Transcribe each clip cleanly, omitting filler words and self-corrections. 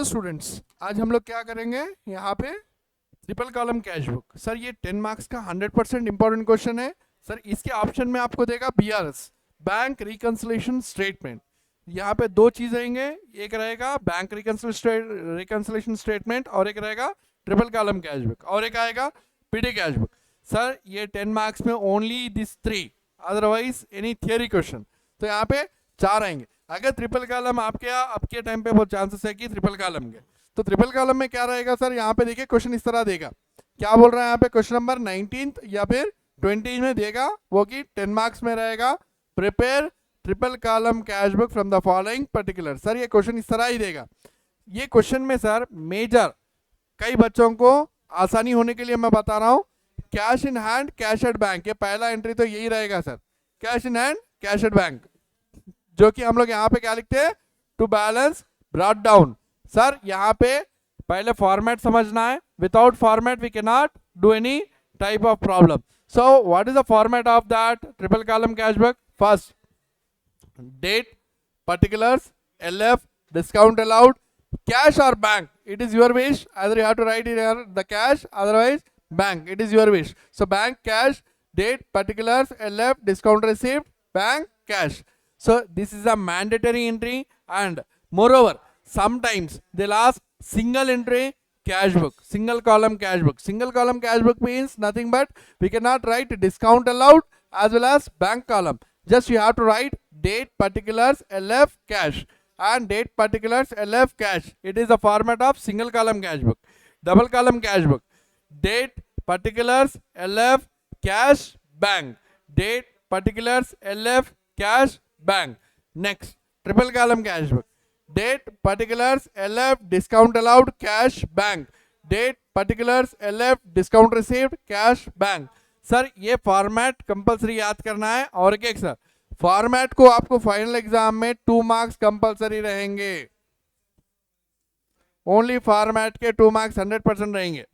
Hello students, आज हम लोग क्या करेंगे यहाँ पे triple column cash book. Sir ये 10 मार्क्स का 100% इंपॉर्टेंट क्वेश्चन है। सर इसके ऑप्शन में आपको देगा BRS, बैंक रिकंसिलेशन स्टेटमेंट। यहाँ पे दो चीज़ रहेंगे, एक रहेगा बैंक रिकंसिलेशन स्टेटमेंट और एक रहेगा ट्रिपल कॉलम कैश बुक और एक आएगा PD कैश बुक। सर ये 10 मार्क्स में only this 3, otherwise any theory question. तो यहाँ पे 4 आएंगे। अगर ट्रिपल कॉलम आपके टाइम पे बहुत चांसेस है कि ट्रिपल कॉलम के, तो ट्रिपल कॉलम में क्या रहेगा सर, यहाँ पे देखिए क्वेश्चन इस तरह देगा। क्या बोल रहा है यहाँ पे, क्वेश्चन नंबर 19 या फिर 20 में देगा, वो कि 10 मार्क्स में रहेगा, prepare triple column cash book from the following particular. Sir ये क्वेश्चन इस तरह ही देगा। ये क्वेश्चन में सर मेजर कई बच्चों को आसानी होने के लिए मैं बता रहा हूँ, cash in hand cash at bank, ये पहला एंट्री तो यही रहेगा sir, cash in hand cash at bank, जो कि हम लोग यहाँ पे क्या लिखते हैं, to balance brought down. Sir यहाँ पे पहले फॉर्मेट समझना है, without format we can not do any type of problem. So what is the format of that triple column cash book? First date, particulars, LF, discount allowed, cash or bank, it is your wish, either you have to write here the cash, otherwise bank, it is your wish. So bank, cash, date, particulars, LF, discount received, bank, cash. So this is a mandatory entry, and moreover sometimes they'll ask single entry cash book, single column cash book. Single column cash book means nothing but we cannot write discount allowed as well as bank column. Just you have to write date, particulars, LF, cash, and date, particulars, LF, cash. It is the format of single column cash book. Double column cash book, date, particulars, LF, cash, bank, date, particulars, LF, cash, bank. Next, triple column cash book, date, particulars, LF, discount allowed, cash, bank, date, particulars, LF, discount received, cash, bank. Sir ये format compulsory याद करना है। और एक sir format को आपको final exam में 2 marks compulsory रहेंगे, ओनली फॉर्मेट के 2 मार्क्स 100% रहेंगे,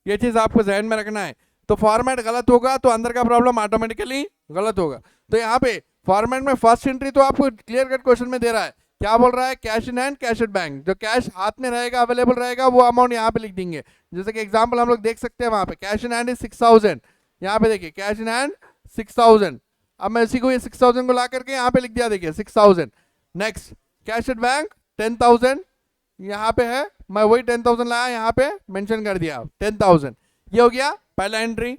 ये चीज आपको जहन में रखना है। तो फॉर्मेट गलत होगा तो अंदर का प्रॉब्लम ऑटोमेटिकली गलत होगा। तो यहाँ पे फॉर्मेट में फर्स्ट एंट्री तो आपको क्लियर कट क्वेश्चन में दे रहा है, क्या बोल रहा है, cash in hand cash at bank. जो कैश हाथ में रहेगा अवेलेबल रहेगा वो अमाउंट यहाँ पे लिख देंगे। जैसे कि एग्जाम्पल हम लोग देख सकते हैं, वहां पे कैश इन हैंड इज 6000, यहाँ पे देखिए कैश इन हैंड 6000। अब मैं इसी को ये 6000 को ला करके यहाँ पे लिख दिया, देखिए 6000। नेक्स्ट कैश एट बैंक 10000, यहाँ पे है, मैं वही 10000 लाया यहाँ पे मेंशन कर दिया 10000। ये हो गया पहला entry.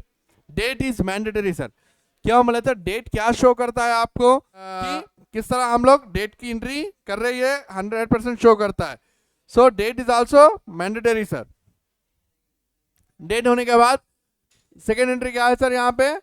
Date is mandatory sir, क्या बोले तो डेट क्या शो करता है आपको कि किस तरह हम लोग डेट की एंट्री कर रहे हैं, 100% शो करता है। So date is also mandatory sir. Date होने के बाद सेकेंड एंट्री क्या है सर, यहाँ पे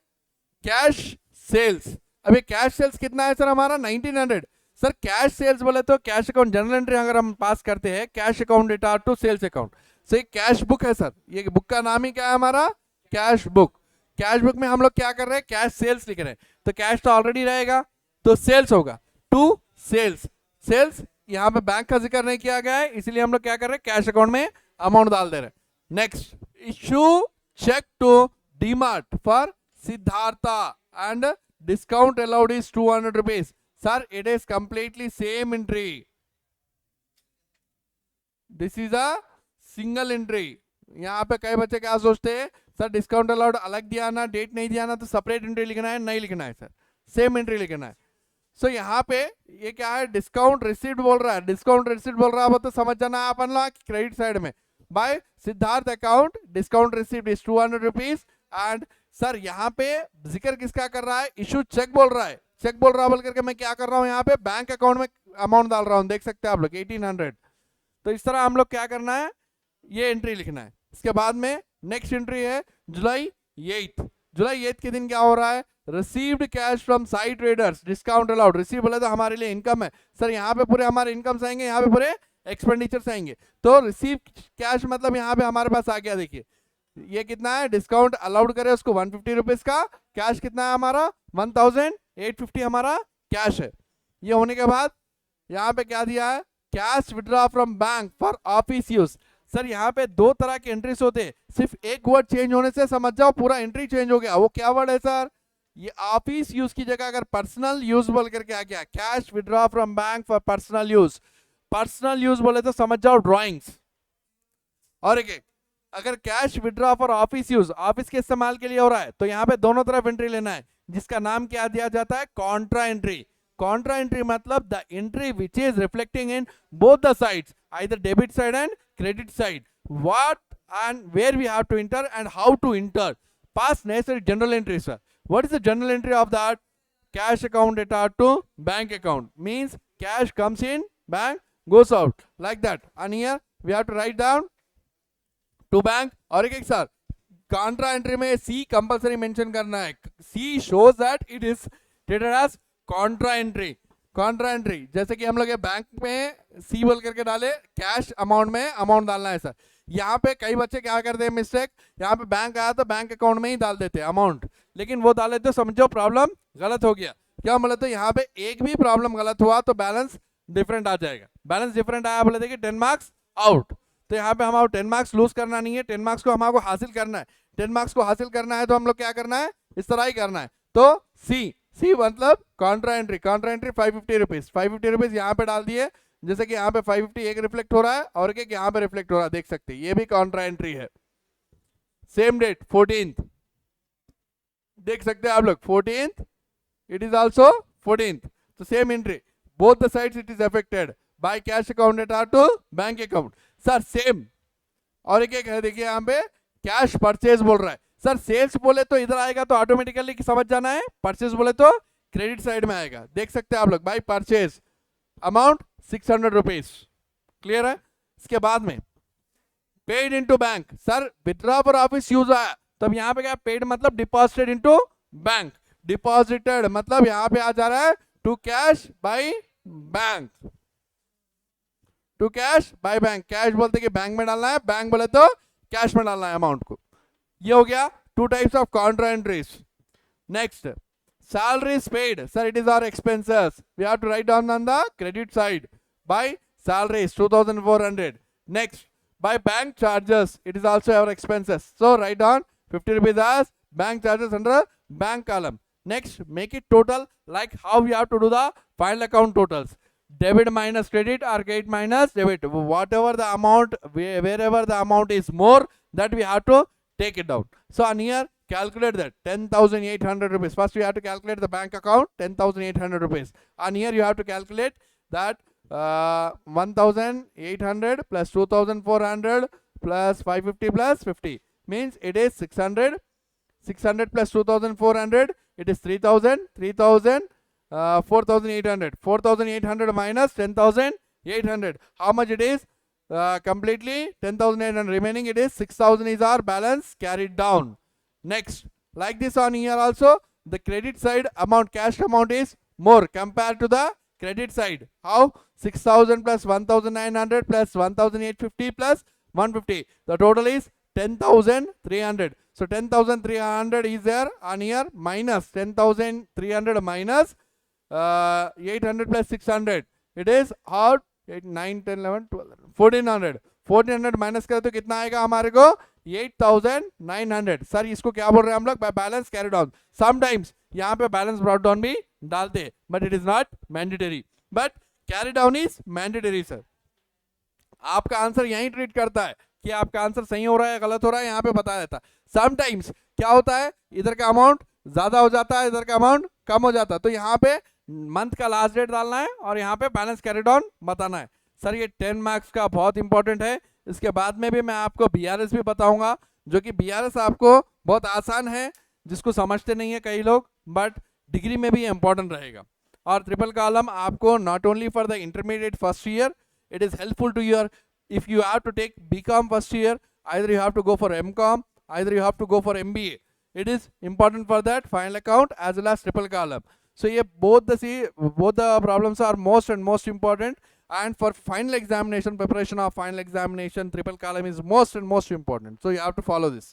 कैश सेल्स। अभी कैश सेल्स कितना है सर हमारा 1900। सर कैश सेल्स बोले तो कैश अकाउंट जनरल एंट्री अगर हम पास करते हैं, cash account debtor to sales account, so cash book है सर। ये बुक का नाम ही क्या है हमारा, कैश बुक। कैश बुक में हम लोग क्या कर रहे हैं, कैश सेल्स लिख रहे हैं, तो कैश तो ऑलरेडी रहेगा तो सेल्स होगा, टू सेल्स। सेल्स यहाँ पे बैंक का जिक्र नहीं किया गया है, इसलिए हम लोग क्या कर रहे हैं, कैश अकाउंट में अमाउंट डाल दे रहे हैं। Next issue cheque to DMart for Siddhartha and discount allowed is 200 rupees. Sir, it is completely same entry. This is a single entry. यहाँ पे कई बच्चे क्या सोचते हैं, सर डिस्काउंट अलाउड अलग दिया ना, डेट नहीं दिया ना, तो सेपरेट एंट्री लिखना है, नहीं लिखना है सर, सेम एंट्री लिखना है। सो यहाँ पे ये क्या है, डिस्काउंट रिसीव्ड बोल रहा है, डिस्काउंट रिसीव्ड बोल रहा है, वो तो समझ जाना है अपन लोग क्रेडिट साइड में, by Siddharth account discount received is 200 rupees. And sir यहाँ पे जिक्र किसका कर रहा है, इशू चेक बोल रहा है, चेक बोल रहा है बोल करके मैं क्या कर रहा हूँ, यहाँ पे बैंक अकाउंट में अमाउंट डाल रहा हूँ, देख सकते हैं आप लोग 1800। तो इस तरह हम लोग क्या करना है, ये एंट्री लिखना है। इसके बाद में नेक्स्ट एंट्री है जुलाई 8। जुलाई 8 के दिन क्या हो रहा है, received cash from site traders discount allowed. Receive बोले तो हमारे लिए इनकम है सर, यहाँ पे पूरे हमारे इनकम्स आएंगे, यहाँ पे पूरे एक्सपेंडिचर्स आएंगे। तो रिसीव कैश मतलब यहाँ पे हमारे पास आ गया, देखिए ये कितना है, डिस्काउंट अलाउड करे उसको 150 रुपीज का, कैश कितना है हमारा 1850 हमारा कैश है। ये होने के बाद यहाँ पे क्या दिया है, cash withdraw from bank for office use. Sir यहाँ पे 2 तरह के एंट्रीज होते हैं, सिर्फ एक वर्ड चेंज होने से समझ जाओ पूरा एंट्री चेंज हो गया। वो क्या वर्ड है सर, ये ऑफिस यूज की जगह अगर पर्सनल यूज बोल करके आ गया, cash withdraw from bank for personal use, personal use बोले तो समझ जाओ ड्राइंग्स। और एक अगर cash withdraw for office use, office के इस्तेमाल के लिए हो रहा है, तो यहाँ पे दोनों तरफ एंट्री लेना है, जिसका नाम क्या दिया जाता है, कॉन्ट्रा एंट्री। कॉन्ट्रा एंट्री मतलब the entry which is reflecting in both the sides, either debit side and credit side, what and where we have to enter and how to enter. Past necessary general entry, sir. What is the general entry of that? Cash account data to bank account, means cash comes in, bank goes out, like that. And here we have to write down to bank. और एक sir Contra entry में सी compulsory mention करना है, C shows that it is treated as contra entry. Contra entry जैसे कि हम लोग bank में सी बोल करके डाले, कैश अमाउंट में अमाउंट डालना है सर। यहाँ पे कई बच्चे क्या करते हैं मिस्टेक, यहाँ पे बैंक आया तो बैंक अकाउंट में ही डाल देते हैं अमाउंट, लेकिन वो डाले तो समझो प्रॉब्लम गलत हो गया। क्या बोले तो यहाँ पे एक भी प्रॉब्लम गलत हुआ तो बैलेंस डिफरेंट आ जाएगा। बैलेंस डिफरेंट आया बोले देखिए 10 मार्क्स आउट। तो यहाँ पे हमारे 10 मार्क्स लूज करना नहीं है, 10 मार्क्स को हमारे हासिल करना है। 10 मार्क्स को हासिल करना है तो हम लोग क्या करना है, इस तरह ही करना है। तो सी मतलब Contra entry, contra entry 550 rupees, 550 rupees यहाँ पे डाल दिए, जैसे कि यहाँ पे 550 एक रिफ्लेक्ट हो रहा है और एक यहाँ पे रिफ्लेक्ट हो रहा है, देख सकते हैं ये भी कॉन्ट्रा एंट्री है। सेम डेट 14th, देख सकते हैं आप लोग 14th, it is also 14th, तो same entry, both the sides it is affected by cash account debtor to bank account. Sir same, और एक है देखिए यहाँ पे कैश परचेज बोल रहा है, सर सेल्स बोले तो इधर आएगा तो ऑटोमेटिकली समझ जाना है, परचेज बोले तो क्रेडिट साइड में आएगा, देख सकते हैं आप लोग by purchase amount 600 rupees, clear है। इसके बाद में paid into bank, sir withdraw for office use आया, तब यहाँ पे क्या पेड मतलब डिपॉजिटेड इनटू बैंक, डिपॉजिटेड मतलब यहाँ पे आ जा रहा है to cash by bank, to cash by bank, cash बोलते कि बैंक में डालना है, बैंक बोले तो कैश में डालना है अमाउंट को। ये हो गया two types of Contra entries. Next salaries paid, sir it is our expenses, we have to write down on the credit side by salaries 2400. Next by bank charges, it is also our expenses, so write down 50 rupees as bank charges under bank column. Next make it total, like how we have to do the final account totals, debit minus credit or credit minus debit, whatever the amount, wherever the amount is more, that we have to take it down. So on here calculate that 10,800 rupees. First you have to calculate the bank account 10,800 rupees, and here you have to calculate that 1,800 plus 2,400 plus 550 plus 50 means it is 600, 600 plus 2,400 it is 3,000, 3,000 4,800, 4,800 minus 10,800, how much it is, completely 10,800, remaining it is 6,000 is our balance carried down. Next, like this on here also, the credit side amount, cash amount is more compared to the credit side. How? 6,000 plus 1,900 plus 1,850 plus 150. The total is 10,300. So 10,300 is there on here, minus 10,300 minus 800 plus 600. It is how? 8, 9, 10, 11, 12, 1,400. 1,400 minus करें तो कितना आएगा हमारे को, 8,900। Sir इसको क्या बोल रहे हैं हम लोग, by balance carry down. Sometimes यहाँ पे बैलेंस ब्रॉट डाउन भी डालते हैं, but it is not mandatory, but carry down is mandatory. Sir आपका आंसर यही ट्रीट करता है कि आपका आंसर सही हो रहा है गलत हो रहा है, यहाँ पे बता देता है। समटाइम्स क्या होता है, इधर का अमाउंट ज्यादा हो जाता है, इधर का अमाउंट कम हो जाता है, तो यहाँ पे मंथ का लास्ट डेट डालना है और यहाँ पे बैलेंस कैरी डाउन बताना है। सर ये 10 मार्क्स का बहुत इंपॉर्टेंट है। इसके बाद में भी मैं आपको बीआरएस भी बताऊंगा, जो कि बीआरएस आपको बहुत आसान है, जिसको समझते नहीं है कई लोग, बट डिग्री में भी इंपॉर्टेंट रहेगा। और ट्रिपल कॉलम आपको not only for the intermediate first year, it is helpful to your, if you have to take BCom first year, either you have to go for MCom, either you have to go for MBA, it is important for that final account as well as triple column. So yeah, both the problems are most and most important, and for final examination, preparation of final examination, triple column is most and most important, so you have to follow this.